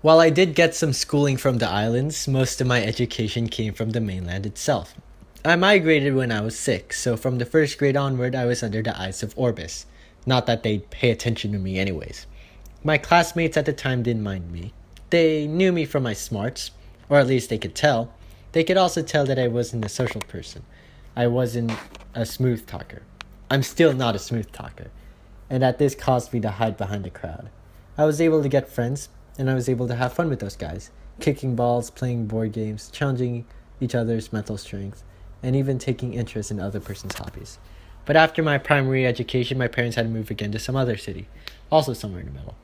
While I did get some schooling from the islands, most of my education came from the mainland itself. I migrated when I was 6, so from the first grade onward, I was under the eyes of Orbis. Not that they'd pay attention to me, anyways. My classmates at the time didn't mind me. They knew me from my smarts, or at least they could tell. They could also tell that I wasn't a social person. I wasn't a smooth talker. I'm still not a smooth talker, and that this caused me to hide behind the crowd. I was able to get friends, and I was able to have fun with those guys, kicking balls, playing board games, challenging each other's mental strength, and even taking interest in other person's hobbies. But after my primary education, my parents had to move again to some other city, also somewhere in the middle.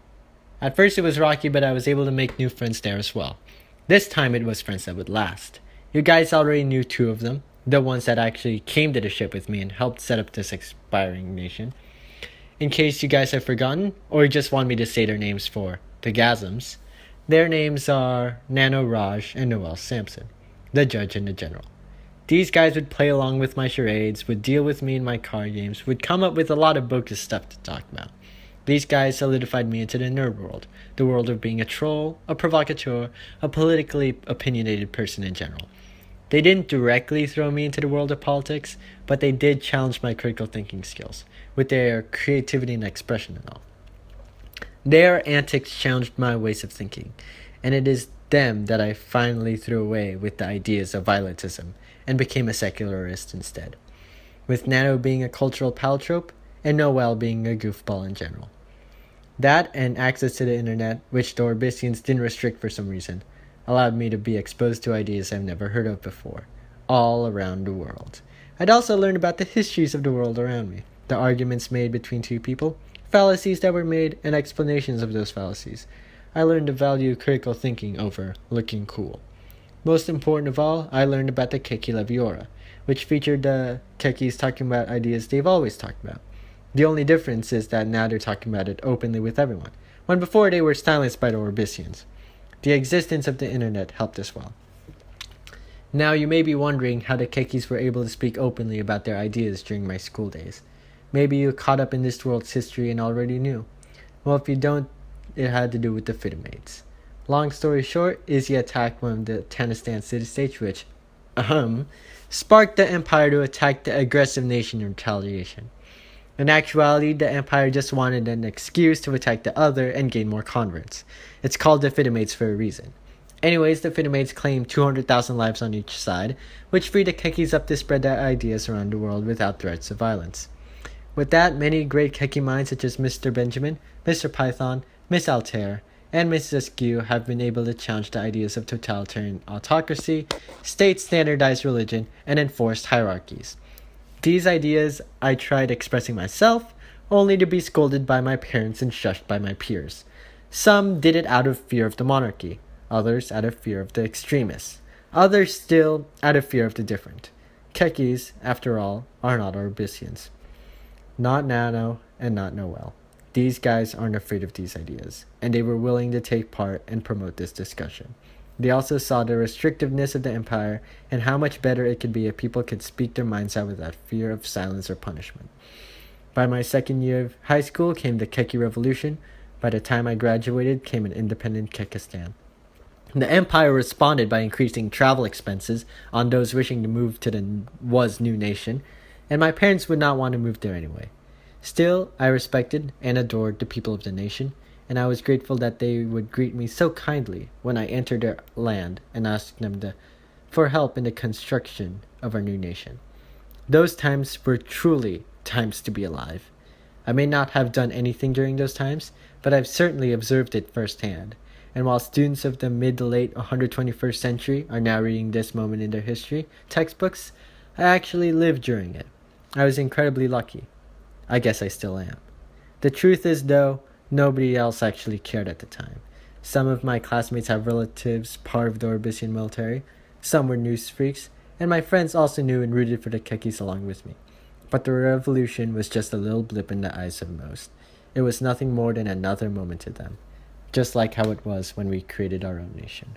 At first it was rocky, but I was able to make new friends there as well. This time it was friends that would last. You guys already knew two of them, the ones that actually came to the ship with me and helped set up this expiring nation. In case you guys have forgotten, or just want me to say their names for the Gasms, their names are Nano Raj and Noel Sampson, the judge and the general. These guys would play along with my charades, would deal with me in my card games, would come up with a lot of bogus stuff to talk about. These guys solidified me into the nerd world, the world of being a troll, a provocateur, a politically opinionated person in general. They didn't directly throw me into the world of politics, but they did challenge my critical thinking skills, with their creativity and expression and all. Their antics challenged my ways of thinking, and it is them that I finally threw away with the ideas of violentism and became a secularist instead, with Nano being a cultural paltrope and Noel being a goofball in general. That and access to the internet, which the Orbisians didn't restrict for some reason, allowed me to be exposed to ideas I've never heard of before, all around the world. I'd also learned about the histories of the world around me, the arguments made between two people, fallacies that were made, and explanations of those fallacies. I learned to value critical thinking over looking cool. Most important of all, I learned about the Keki Leviora, which featured the Kekis talking about ideas they've always talked about. The only difference is that now they're talking about it openly with everyone, when before they were silenced by the Orbisians. The existence of the internet helped as well. Now you may be wondering how the Kekis were able to speak openly about their ideas during my school days. Maybe you caught up in this world's history and already knew. Well, if you don't, it had to do with the Fidamates. Long story short, Izzy attacked one of the Tanistan city-states, which, sparked the Empire to attack the aggressive nation in retaliation. In actuality, the Empire just wanted an excuse to attack the other and gain more converts. It's called the Fidamates for a reason. Anyways, the Fidamates claimed 200,000 lives on each side, which freed the Kekis up to spread their ideas around the world without threats of violence. With that, many great Keki minds such as Mr. Benjamin, Mr. Python, Miss Altair, and Mrs. Askew have been able to challenge the ideas of totalitarian autocracy, state-standardized religion, and enforced hierarchies. These ideas I tried expressing myself, only to be scolded by my parents and shushed by my peers. Some did it out of fear of the monarchy, others out of fear of the extremists, others still out of fear of the different. Kekis, after all, are not Orbisians. Not Nano and not Noel. These guys aren't afraid of these ideas, and they were willing to take part and promote this discussion. They also saw the restrictiveness of the Empire and how much better it could be if people could speak their minds out without fear of silence or punishment. By my second year of high school came the Keki Revolution. By the time I graduated came an independent Kekistan. The Empire responded by increasing travel expenses on those wishing to move to the new nation, and my parents would not want to move there anyway. Still, I respected and adored the people of the nation, and I was grateful that they would greet me so kindly when I entered their land and asked them for help in the construction of our new nation. Those times were truly times to be alive. I may not have done anything during those times, but I've certainly observed it firsthand. And while students of the mid to late 121st century are now reading this moment in their history textbooks, I actually lived during it. I was incredibly lucky. I guess I still am. The truth is, though, nobody else actually cared at the time. Some of my classmates have relatives part of the Orbisian military, some were news freaks, and my friends also knew and rooted for the Kekis along with me. But the revolution was just a little blip in the eyes of most. It was nothing more than another moment to them, just like how it was when we created our own nation.